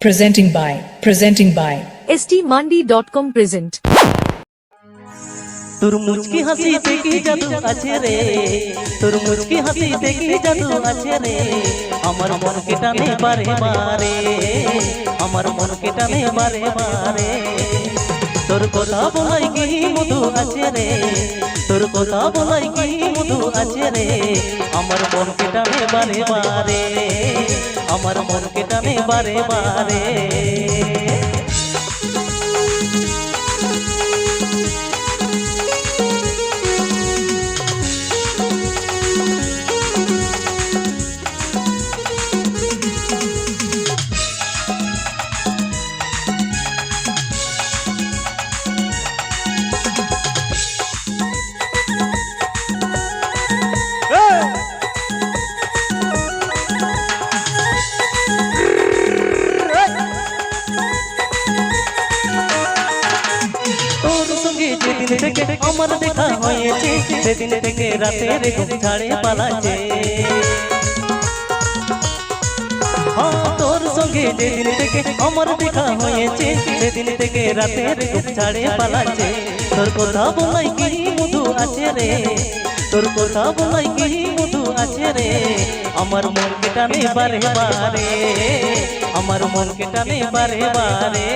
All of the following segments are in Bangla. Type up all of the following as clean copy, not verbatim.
presenting by stmandi.com present তোর মুচকি হাসিতে কি জাদু আছে রে, তোর মুচকি হাসিতে কি জাদু আছে রে, আমার মনকে টানে বারে বারে, আমার মনকে টানে বারে বারে। তোর কথা বলাই কি মধু আছে রে, তোর কথা বলাই কি মধু আছে রে, আমার মনকে টানে বারে বারে, আমার মনকে টানে বারে বারে। যেদিন থেকে আমার দেখা হয়েছে সেদিন থেকে রাতের ঘুম ছাড়ে পালাচ্ছে। তোর সঙ্গে যেদিন থেকে আমার দেখা হয়েছে সেদিন থেকে রাতের ঘুম ছাড়ে পালাচ্ছে। তোর কথা বলাই কি মধু আছে রে, তোর কথা বলাই কি মধু আছে রে, আমার মনকে টানে বারে বারে, আমার মনকে টানে বারে বারে।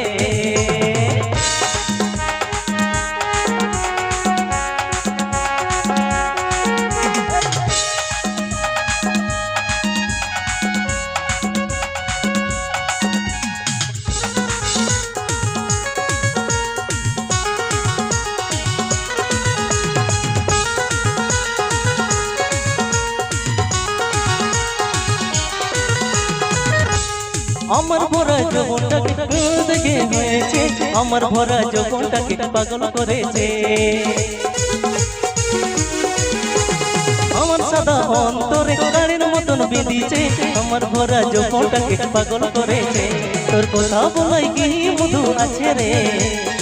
আমার ভরা যৌবনটাকে দেখে হয়েছে, আমার ভরা যৌবনটাকে পাগল করেছে। আমার সাদা অন্তরে গাড়ির মতন বেঁধেছে, আমার ভরা যৌবনটাকে পাগল করেছে। তোর কথা বলাই কি মধু আছে রে,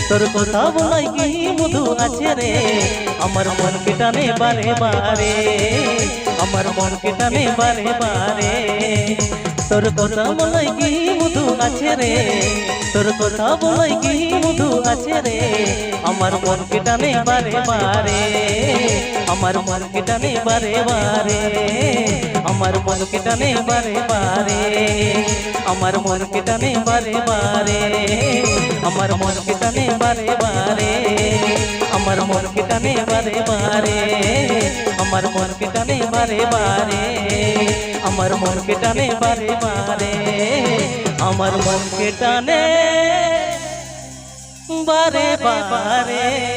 তোর কথা বলাই কি মধু আছে রে, আমার মনকে টানে বারে বারে, আমার মনকে টানে বারে বারে। তোর কথা বলাই কি মধু আছে রে, তোর কথা বলাই কি মধু আছে রে, আমার মনকে টানে বারে বারে, আমার মনকে টানে বারে বারে, আমার মনকে টানে বারে বারে, আমার মনকে টানে বারে বারে, আমার মনকে টানে বারে বারে, আমার মনকে টানে বারে বারে, আমার মনকে টানে বারে বারে, আমার মনকে টানে বারে বারে, আমার মনকে টানে বারে বারে।